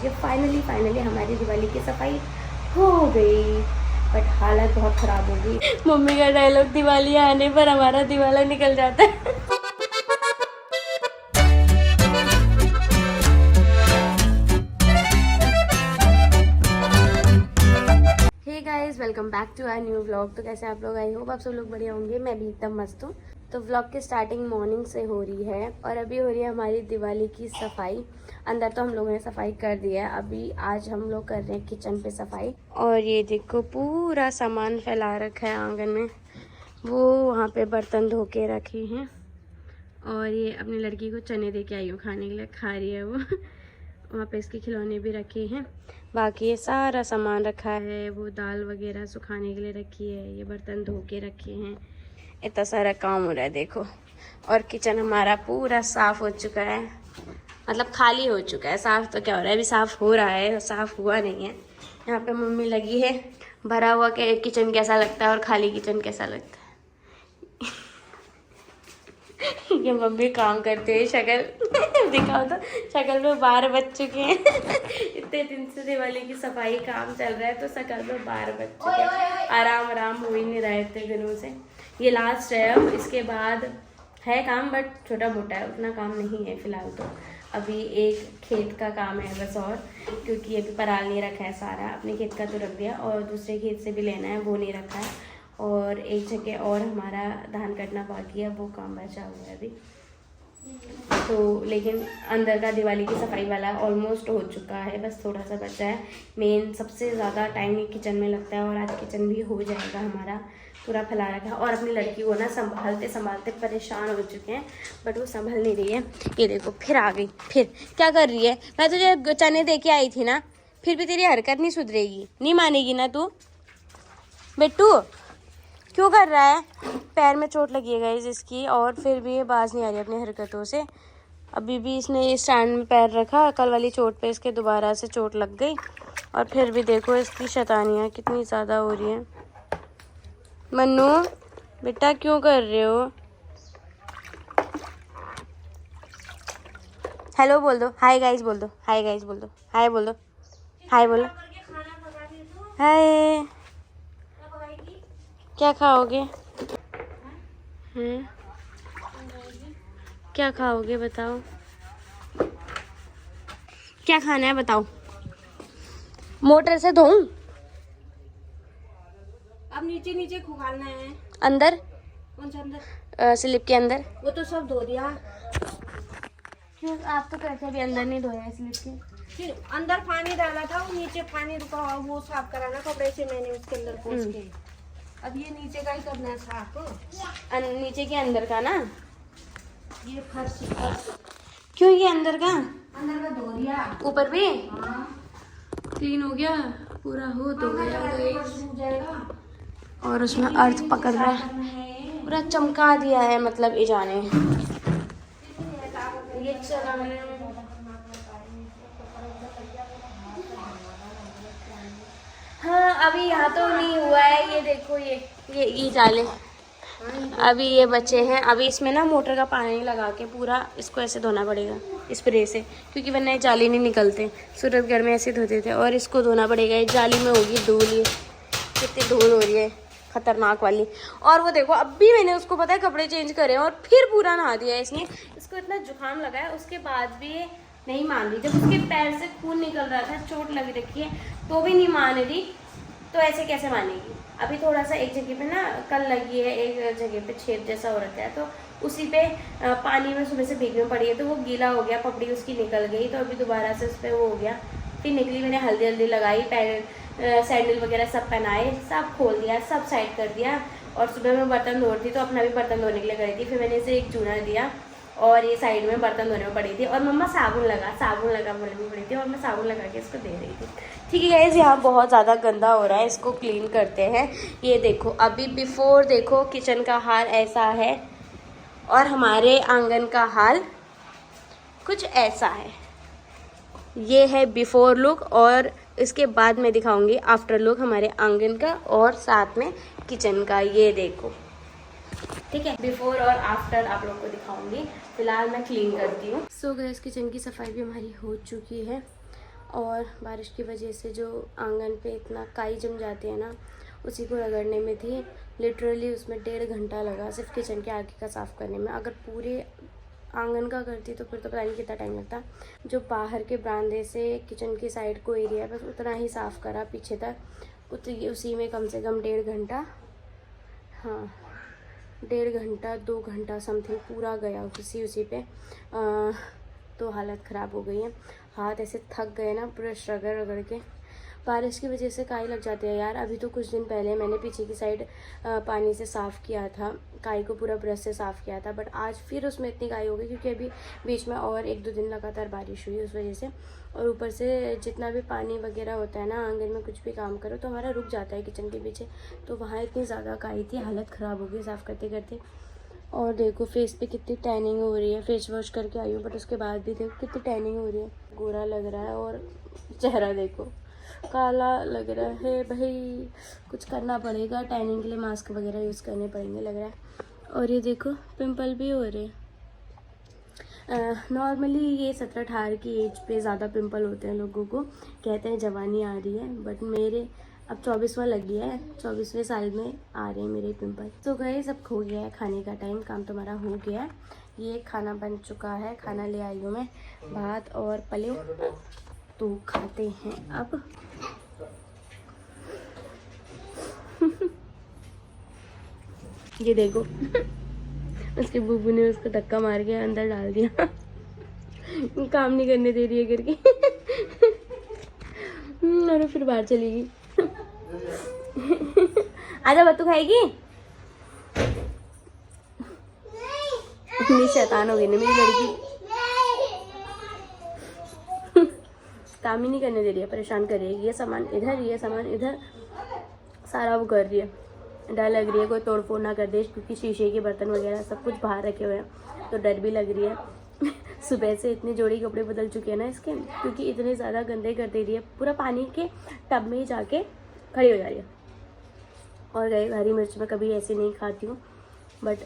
ये फाइनली हमारी दिवाली की सफाई हो गई, बट हालत बहुत ख़राब हो गई। मम्मी का डायलॉग, दिवाली आने पर हमारा दिवाला निकल जाता है। Hey guys, welcome back to our new vlog. तो कैसे आप लोग? आई होप आप सब लोग बढ़िया होंगे। मैं भी एकदम मस्त हूँ। तो व्लॉग की स्टार्टिंग मॉर्निंग से हो रही है और अभी हो रही है हमारी दिवाली की सफाई। अंदर तो हम लोगों ने सफाई कर दिया है, अभी आज हम लोग कर रहे हैं किचन पे सफाई। और ये देखो पूरा सामान फैला रखा है आंगन में। वो वहाँ पे बर्तन धो के रखे हैं और ये अपनी लड़की को चने दे के आई हूँ खाने के लिए, खा रही है वो। वहाँ पे इसके खिलौने भी रखे हैं। बाकी ये सारा सामान रखा है, वो दाल वगैरह सुखाने के लिए रखी है, ये बर्तन धो के रखे हैं। इतना सारा काम हो रहा है देखो। और किचन हमारा पूरा साफ़ हो चुका है, मतलब खाली हो चुका है। साफ़ तो क्या हो रहा है, अभी साफ़ हो रहा है, साफ़ हुआ नहीं है। यहाँ पे मम्मी लगी है। भरा हुआ के किचन कैसा लगता है और खाली किचन कैसा लगता है। ये मम्मी काम करते हुए शक्ल दिखाओ तो, शक्ल में बार बच चुके हैं। इतने दिन से दिवाली की सफाई काम चल रहा है तो शक्ल में बार बच चुके हैं। आराम हो ही नहीं रहा है इतने दिनों से। ये लास्ट है, अब इसके बाद है काम, बट छोटा मोटा है, उतना काम नहीं है फिलहाल। तो अभी एक खेत का काम है बस, और क्योंकि अभी पराल नहीं रखा है सारा, अपने खेत का तो रख दिया और दूसरे खेत से भी लेना है, वो नहीं रखा है। और एक जगह और हमारा धान कटना बाकी है, वो काम बचा हुआ है अभी। तो लेकिन अंदर का दिवाली की सफाई वाला ऑलमोस्ट हो चुका है, बस थोड़ा सा बचा है। मेन सबसे ज़्यादा टाइम ही किचन में लगता है और आज किचन भी हो जाएगा हमारा पूरा फैला रखा है। और अपनी लड़की को ना संभालते परेशान हो चुके हैं, बट वो संभल नहीं रही है। ये देखो फिर आ गई, फिर क्या कर रही है? मैं तुझे चने दे के आई थी ना, फिर भी तेरी हरकत नहीं सुधरेगी, नहीं मानेगी ना तू। बेटू क्यों कर रहा है? पैर में चोट लगी है गाइस इसकी, और फिर भी ये बाज नहीं आ रही अपनी हरकतों से। अभी भी इसने ये स्टैंड में पैर रखा, कल वाली चोट पे इसके दोबारा से चोट लग गई। और फिर भी देखो इसकी शैतानियाँ कितनी ज़्यादा हो रही हैं। मन्नू बेटा क्यों कर रहे हो? हेलो बोल दो, हाय गाइस बोल दो, हाय गाइस बोल दो, हाय बोल दो, हाय बोलो, हाय। क्या खाओगे? क्या खाओगे बताओ? क्या खाना है बताओ? मोटर से धोऊं? अब नीचे खुगालना है। अंदर? कौन सा अंदर? स्लिप के अंदर। वो तो सब धो दिया। क्यों? आप तो कहते अभी अंदर नहीं धोया स्लिप के। फिर अंदर पानी डाला था, वो नीचे पानी रुका हुआ, वो साफ कराना कपड़े से मैंने उसके अंदर पोंछ के। अब ये नीचे का ही करना है साफ। नीचे के अंदर का ना? ये फर्श क्यों ये अंदर का? अंदर का धो दिया। ऊपर भी हाँ। क्लीन हो गया पूरा, हो तो गया। सूख जाएगा। और उसमें अर्थ पकड़ रहा है, पूरा चमका दिया है, मतलब ये जाने ये चलाने। हाँ अभी यहाँ तो नहीं हुआ है, ये देखो ये जाले अभी ये बचे हैं। अभी इसमें ना मोटर का पानी लगा के पूरा इसको ऐसे धोना पड़ेगा स्प्रे से, क्योंकि वरना ये जाली नहीं निकलते। सूरत घर में ऐसे धोते थे, और इसको धोना पड़ेगा। ये जाली में होगी धूल, ये कितनी धूल हो रही है खतरनाक वाली। और वो देखो अभी मैंने उसको पता है कपड़े चेंज करे और फिर पूरा नहा दिया है इसने। इसको इतना जुकाम लगा है, उसके बाद भी ये नहीं मान रही। जब उसके पैर से खून निकल रहा था, चोट लग रखी है, तो भी नहीं मान रही, तो ऐसे कैसे मानेगी? अभी थोड़ा सा एक जगह पे ना कल लगी है, एक जगह पे छेद जैसा हो रखा है, तो उसी पे पानी में सुबह से भीगने पड़ी है, तो वो गीला हो गया, पपड़ी उसकी निकल गई, तो अभी दोबारा से उस पर वो हो गया। फिर निकली, मैंने हल्दी लगाई, पैर सैंडल वगैरह सब पहनाए, सब खोल दिया, सब साइड कर दिया। और सुबह में बर्तन धो रही थी, तो अपना भी बर्तन धोने के लिए करी थी। फिर मैंने इसे एक चूना दिया और ये साइड में बर्तन धोने में पड़ी थी। और मम्मा साबुन लगा बोलने में पड़ी थी, और मैं साबुन लगा के इसको दे रही थी। ठीक है गाइस, यहाँ बहुत ज़्यादा गंदा हो रहा है, इसको क्लीन करते हैं। ये देखो अभी बिफोर देखो किचन का हाल ऐसा है, और हमारे आंगन का हाल कुछ ऐसा है। ये है बिफोर लुक, और इसके बाद मैं दिखाऊंगी आफ्टर लुक हमारे आंगन का और साथ में किचन का। ये देखो, ठीक है, बिफोर और आफ्टर आप लोग को दिखाऊंगी। फिलहाल मैं क्लीन करती हूँ। सो गाइस, किचन की सफाई भी हमारी हो चुकी है और बारिश की वजह से जो आंगन पे इतना काई जम जाती है ना, उसी को रगड़ने में थी लिटरली उसमें 1.5 घंटा लगा सिर्फ किचन के आगे का साफ़ करने में। अगर पूरे आंगन का करती तो फिर तो पता नहीं कितना टाइम लगता। जो बाहर के बरामदे से किचन की साइड को एरिया है बस उतना ही साफ़ करा पीछे तक, उसी में कम से कम 1.5 घंटा, हाँ 1.5 घंटा 2 घंटा समथिंग पूरा गया उसी पे। तो हालत ख़राब हो गई है, हाथ ऐसे थक गए ना ब्रश रगड़ रगड़ के। बारिश की वजह से काई लग जाती है यार। अभी तो कुछ दिन पहले मैंने पीछे की साइड पानी से साफ़ किया था, काई को पूरा ब्रश से साफ़ किया था, बट आज फिर उसमें इतनी काई हो गई क्योंकि अभी बीच में और 1-2 दिन लगातार बारिश हुई उस वजह से। और ऊपर से जितना भी पानी वगैरह होता है ना आंगन में, कुछ भी काम करो तो हमारा रुक जाता है किचन के पीछे, तो वहाँ इतनी ज़्यादा काई थी, हालत ख़राब हो गई साफ़ करते करते। और देखो फेस पे कितनी टैनिंग हो रही है, फेस वॉश करके आई हूँ बट उसके बाद भी देखो कितनी टैनिंग हो रही है, गोरा लग रहा है और चेहरा देखो काला लग रहा है। भाई कुछ करना पड़ेगा, टैनिंग के लिए मास्क वगैरह यूज़ करने पड़ेंगे लग रहा है। और ये देखो पिंपल भी हो रहे हैं। नॉर्मली ये 17-18 की एज पे ज़्यादा पिंपल होते हैं लोगों को, कहते हैं जवानी आ रही है, बट मेरे अब 24वां लग गया है, 24वें साल में आ रहे हैं मेरे पिंपल। तो गए सब खो गया है, खाने का टाइम, काम तो हमारा हो गया है। ये खाना बन चुका है, खाना ले आई हूँ मैं, भात और पले, तो खाते हैं अब। ये देखो उसके बुबू ने उसको धक्का मार के अंदर डाल दिया काम नहीं करने दे रही है करके और फिर बाहर चली गई। आजा बत्तू खाएगी, इतनी शैतान हो गई ना मेरी लड़की, काम ही नहीं करने दे रही है, परेशान कर रही है। ये सामान इधर, ये सामान इधर, सारा वो कर रही है। डर लग रही है कोई तोड़ फोड़ ना कर दे, क्योंकि शीशे के बर्तन वगैरह सब कुछ बाहर रखे हुए हैं, तो डर भी लग रही है। सुबह से इतने जोड़ी कपड़े बदल चुके हैं ना इसके, क्योंकि इतने ज़्यादा गंदे कर दे रही है, पूरा पानी के टब में ही जाके खड़ी हो जा रही है। और गए हरी मिर्च मैं कभी ऐसे नहीं खाती हूँ, बट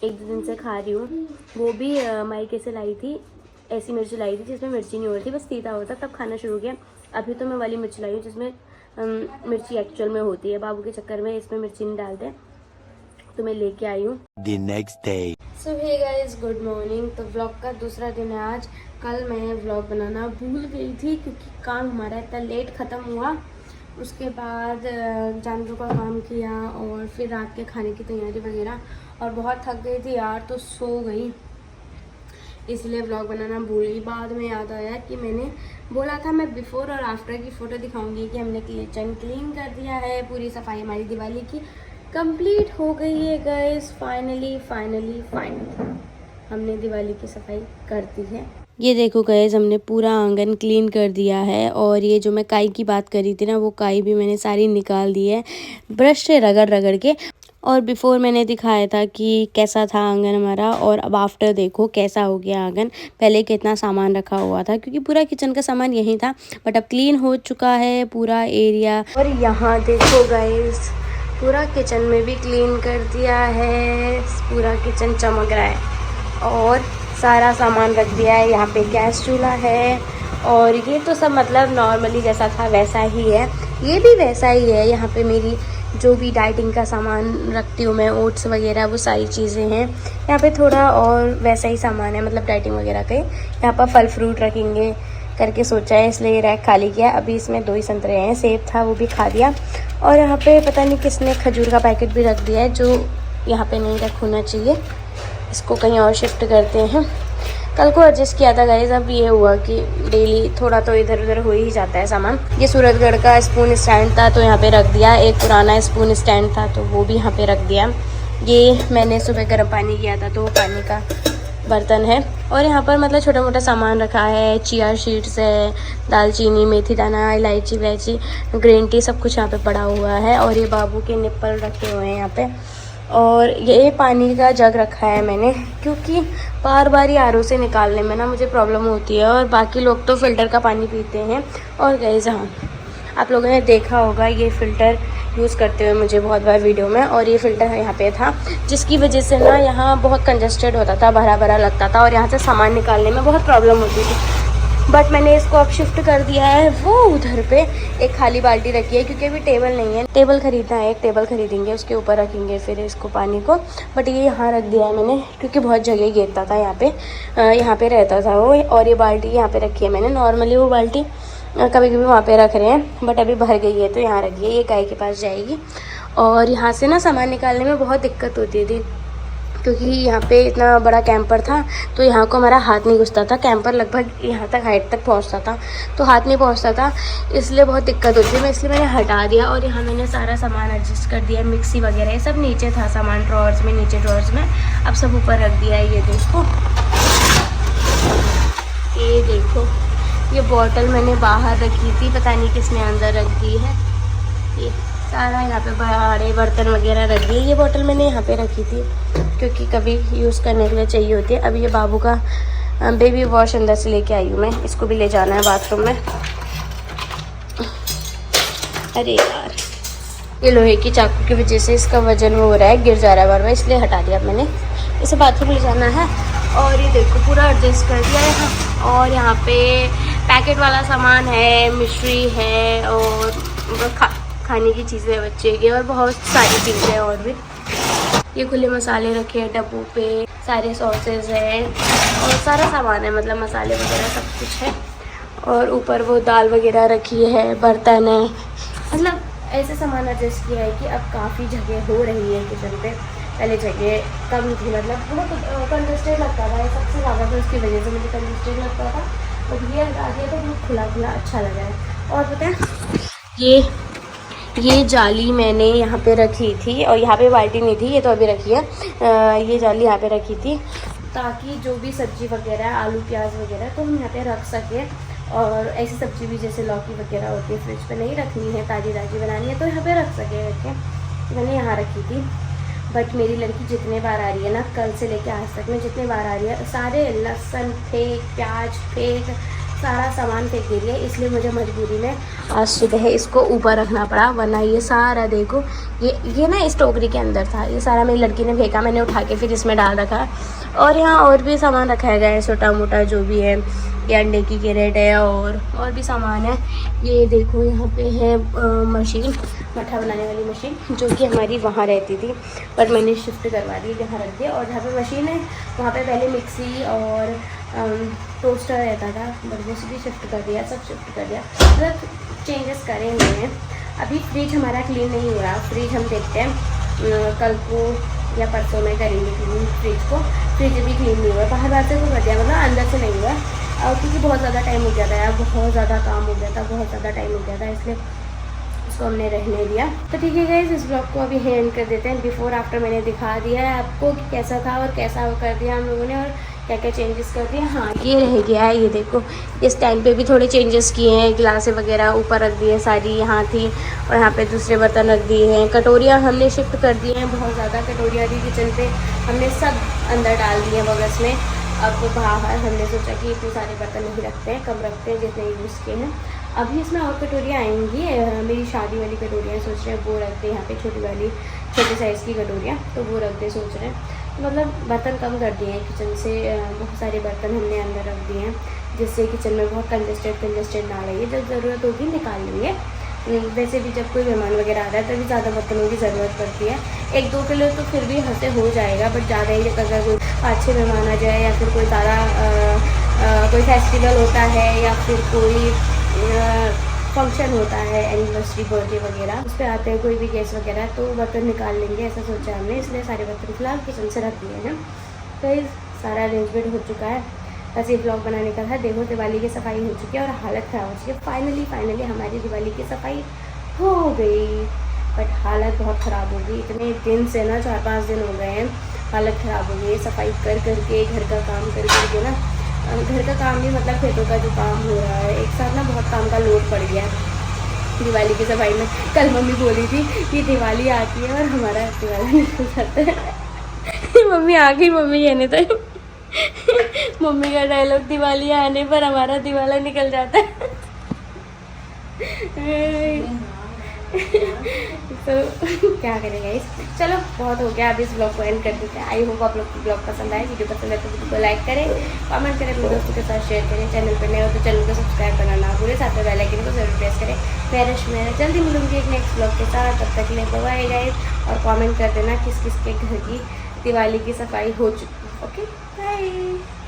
1-2 दिन से खा रही हूँ। वो भी मायके से लाई थी, ऐसी मिर्च लाई थी जिसमें मिर्ची नहीं हो रही थी, बस तीता होता, तब खाना शुरू किया। अभी तो मैं वाली मिर्च लाई हूँ जिसमें मिर्ची एक्चुअल में होती है। बाबू के चक्कर में इसमें मिर्ची नहीं डालते, तो मैं लेके आई हूँ। The next day. So hey guys, good morning. तो व्लॉग का दूसरा दिन है आज। कल मैं व्लॉग बनाना भूल गई थी क्योंकि काम हमारा इतना लेट ख़त्म हुआ। उसके बाद जानवरों का काम किया और फिर रात के खाने की तैयारी वगैरह, और बहुत थक गई थी यार, तो सो गई, इसलिए व्लॉग बनाना भूल गई। बाद में याद आया कि मैंने बोला था मैं बिफ़ोर और आफ्टर की फ़ोटो दिखाऊंगी कि हमने किचन क्लीन कर दिया है, पूरी सफाई हमारी दिवाली की कंप्लीट हो गई है गाइस। फाइनली हमने दिवाली की सफाई कर दी है। ये देखो गाइस, हमने पूरा आंगन क्लीन कर दिया है, और ये जो मैं काई की बात कर रही थी ना, वो काई भी मैंने सारी निकाल दी है ब्रश से रगड़ रगड़ के। और बिफ़ोर मैंने दिखाया था कि कैसा था आंगन हमारा, और अब आफ्टर देखो कैसा हो गया आंगन। पहले कितना सामान रखा हुआ था क्योंकि पूरा किचन का सामान यहीं था, बट अब क्लीन हो चुका है पूरा एरिया। और यहाँ देखो गाइस, पूरा किचन में भी क्लीन कर दिया है, पूरा किचन चमक रहा है, और सारा सामान रख दिया है। यहाँ पे गैस चूल्हा है, और ये तो सब मतलब नॉर्मली जैसा था वैसा ही है, ये भी वैसा ही है। यहाँ पे मेरी जो भी डाइटिंग का सामान रखती हूँ मैं, ओट्स वगैरह, वो सारी चीज़ें हैं। यहाँ पे थोड़ा और वैसा ही सामान है, मतलब डाइटिंग वगैरह के। यहाँ पर फल फ्रूट रखेंगे करके सोचा है, इसलिए ये रैक खाली किया। अभी इसमें 2 ही संतरे हैं, सेब था वो भी खा दिया। और यहाँ पे पता नहीं किसने खजूर का पैकेट भी रख दिया है, जो यहाँ पे नहीं रख होना चाहिए, इसको कहीं और शिफ्ट करते हैं। कल को एडजस्ट किया था गाइस, अब ये हुआ कि डेली थोड़ा तो इधर उधर हो ही जाता है सामान। ये सूरजगढ़ का स्पून स्टैंड था तो यहाँ पे रख दिया, एक पुराना स्पून स्टैंड था तो वो भी यहाँ पे रख दिया। ये मैंने सुबह गर्म पानी किया था तो वो पानी का बर्तन है। और यहाँ पर मतलब छोटा मोटा सामान रखा है, चिया शीट्स है, दालचीनी, मेथी दाना, इलायची वैची, ग्रीन टी, सब कुछ यहाँ पे पड़ा हुआ है। और ये बाबू के निप्पल रखे हुए हैं यहाँ पे। और ये पानी का जग रखा है मैंने, क्योंकि बार बार आरओ से निकालने में ना मुझे प्रॉब्लम होती है, और बाकी लोग तो फ़िल्टर का पानी पीते हैं। और गाइस हाँ, आप लोगों ने देखा होगा ये फ़िल्टर यूज़ करते हुए मुझे बहुत बार वीडियो में, और ये फ़िल्टर यहाँ पे था जिसकी वजह से ना यहाँ बहुत कंजस्टेड होता था, भरा भरा लगता था, और यहाँ से सामान निकालने में बहुत प्रॉब्लम होती थी। बट मैंने इसको अब शिफ्ट कर दिया है वो उधर पे। एक खाली बाल्टी रखी है क्योंकि अभी टेबल नहीं है। टेबल खरीदना है, एक टेबल खरीदेंगे, उसके ऊपर रखेंगे फिर इसको पानी को। बट ये यहाँ रख दिया है मैंने क्योंकि बहुत जगह गिरता था यहाँ पे रहता था वो। और ये बाल्टी यहाँ पे रखी है मैंने। नॉर्मली वो बाल्टी कभी कभी वहाँ पे रख रहे हैं, बट अभी भर गई है तो यहाँ रख दिया। ये गाय के पास जाएगी। और यहाँ से ना सामान निकालने में बहुत दिक्कत होती थी क्योंकि यहाँ पे इतना बड़ा कैंपर था तो यहाँ को हमारा हाथ नहीं घुसता था। कैंपर लगभग यहाँ तक हाइट तक पहुँचता था तो हाथ नहीं पहुँचता था, इसलिए बहुत दिक्कत होती है। मैं इसलिए मैंने हटा दिया और यहाँ मैंने सारा सामान एडजस्ट कर दिया। मिक्सी वगैरह ये सब नीचे था सामान, ड्रॉर्स में, नीचे ड्रॉर्स में। अब सब ऊपर रख दिया है। ये देखो ये बॉटल मैंने बाहर रखी थी, पता नहीं किसने अंदर रख दी है। ये सारा यहाँ पे बड़े बर्तन वगैरह रख दिए। ये बोतल मैंने यहाँ पे रखी थी क्योंकि कभी यूज़ करने के लिए चाहिए होती है। अब ये बाबू का बेबी वॉश अंदर से लेके आई हूँ मैं, इसको भी ले जाना है बाथरूम में। अरे यार ये लोहे की चाकू की वजह से इसका वजन हो रहा है, गिर जा रहा है बार बार, इसलिए हटा दिया मैंने। इसे बाथरूम ले जाना है। और ये देखो पूरा एडजस्ट कर दिया है। और यहाँ पे पैकेट वाला सामान है, मिश्री है और खाने की चीज़ें हैं बच्चे की, और बहुत सारी चीज़ें और भी। ये खुले मसाले रखे हैं डब्बों पे, सारे सॉसेज हैं और सारा सामान है, मतलब मसाले वगैरह सब कुछ है। और ऊपर वो दाल वगैरह रखी है, बर्तन है, मतलब ऐसे सामान एडजस्ट किया है कि अब काफ़ी जगह हो रही है किचन पे। पहले जगह कम थी, मतलब बहुत कंजस्टेड लगता था, सबसे ज़्यादा तो उसकी वजह से मुझे कंजस्टेड लगता था। और ये हटा दिया तो बहुत खुला खुला अच्छा लगा है। और पता है ये जाली मैंने यहाँ पे रखी थी, और यहाँ पे बाल्टी नहीं थी, ये तो अभी रखी है। ये जाली यहाँ पे रखी थी ताकि जो भी सब्ज़ी वगैरह, आलू प्याज वगैरह, तो हम यहाँ पे रख सकें। और ऐसी सब्ज़ी भी जैसे लौकी वगैरह होती है फ्रिज पे नहीं रखनी है, ताज़ी ताज़ी बनानी है, तो यहाँ पे रख सकें करके मैंने यहाँ रखी थी। बट मेरी लड़की जितने बार आ रही है ना, कल से लेके आज तक में जितने बार आ रही है, सारे लहसुन फेंक, प्याज फेंक, सारा सामान फेंक दे रही है। इसलिए मुझे मजबूरी में आज सुबह इसको ऊपर रखना पड़ा, वरना ये सारा देखो ये ना इस टोकरी के अंदर था, ये सारा मेरी लड़की ने फेंका, मैंने उठा के फिर इसमें डाल रखा। और यहाँ और भी सामान रखा गया है, छोटा मोटा जो भी है। ये अंडे की कैरेट है और भी सामान है। ये देखो यहाँ पे है मशीन, मट्ठा बनाने वाली मशीन, जो कि हमारी वहाँ रहती थी, पर मैंने शिफ्ट करवा दी, यहाँ रख दिया। और जहाँ पे मशीन है वहाँ पे पहले मिक्सी और टोस्टर रहता था, बट वो भी शिफ्ट कर दिया, सब शिफ्ट कर दिया, मतलब चेंजेस करेंगे हैं। अभी फ्रिज हमारा क्लीन नहीं हो रहा, फ्रिज हम देखते हैं कल को या परसों में करेंगे क्लीन फ्रिज को। फ्रिज भी क्लीन नहीं हुआ, बाहर से तो कर दिया, मतलब अंदर से नहीं हुआ, और क्योंकि बहुत ज़्यादा टाइम हो गया था यार, बहुत ज़्यादा काम हो गया था, बहुत ज़्यादा टाइम हो गया था, इसलिए इसको हमने रहने दिया। तो ठीक है गाइस, इस ब्लॉग को अभी एंड कर देते हैं। बिफोर आफ्टर मैंने दिखा दिया है आपको कि कैसा था और कैसा कर दिया हम लोगों ने, और क्या क्या चेंजेस कर दिए। हाँ ये रह गया है, ये देखो इस टाइम पे भी थोड़े चेंजेस किए हैं। गिलासें वगैरह ऊपर रख दिए, सारी यहाँ थी, और यहाँ पे दूसरे बर्तन रख दिए हैं। कटोरियाँ हमने शिफ्ट कर दी हैं, बहुत ज़्यादा कटोरियाँ थी किचन पे, हमने सब अंदर डाल दिए बॉक्स में। अब बाहर हमने सोचा कि इतने सारे बर्तन नहीं रखते हैं, कम रखते हैं जितने यूज़ किए हैं। अभी इसमें और कटोरियाँ आएंगी, मेरी शादी वाली कटोरियाँ सोच रहे हैं वो रख दें यहाँ पे, छोटी वाली छोटे साइज़ की कटोरियाँ, तो वो रख दें सोच रहे हैं। मतलब बर्तन कम कर दिए हैं किचन से, बहुत सारे बर्तन हमने अंदर रख दिए हैं, जिससे किचन में बहुत कंजस्टेड ना रही है। जब ज़रूरत होगी निकाल लेंगे। वैसे भी जब कोई मेहमान वगैरह आ रहा है तभी ज़्यादा बर्तनों की ज़रूरत पड़ती है। 1-2 किलो तो फिर भी हंसे हो जाएगा, बट ज़्यादा ही अगर कोई 5-6 मेहमान आ जाए, या फिर कोई ज़्यादा कोई फेस्टिवल होता है, या फिर कोई फंक्शन होता है, एनिवर्सरी, बर्थडे वगैरह, उस पर आते हैं कोई भी गेस्ट वगैरह, तो बर्तन निकाल लेंगे, ऐसा सोचा हमने। इसलिए सारे बर्तन फिलहाल किचन से रख दिए हैं। तो सारा अरेंजमेंट हो चुका है, बस ये ब्लॉग बनाने का था। देखो दिवाली की सफाई हो चुकी है और हालत ख़राब हो चुकी है। फाइनली हमारी दिवाली की सफाई हो गई, बट हालत बहुत ख़राब हो गई। इतने दिन से ना 4-5 दिन हो गए हैं, हालत ख़राब हो गई है सफाई कर करके, घर का काम कर करके ना, घर का काम नहीं मतलब खेतों का जो काम हो रहा है, एक साथ ना बहुत काम का लोड पड़ गया है दिवाली की सफाई में। कल मम्मी बोली थी कि दिवाली आती है और हमारा दिवाला निकल जाता है। मम्मी आ गई, मम्मी कहने तो मम्मी का डायलॉग, दिवाली आने पर हमारा दिवाला निकल जाता है। तो क्या करें गाइस, चलो बहुत हो गया, अभी इस ब्लॉग को एंड कर देते हैं। आई होप आप लोग को ब्लॉग पसंद आए। वीडियो पसंद आए तो वीडियो को लाइक करें, कमेंट करें, अपने दोस्तों के साथ शेयर करें। चैनल पर नए हो तो चैनल को सब्सक्राइब करना ना भूलें, साथ में बेल आइकन को जरूर प्रेस करें। मैं रश्मि जल्दी मिलूंगी एक नेक्स्ट ब्लॉग के साथ, तब तक के लिए बाय गाइस। और कमेंट कर देना किस किस के घर की दिवाली की सफाई हो चुकी है। Okay bye.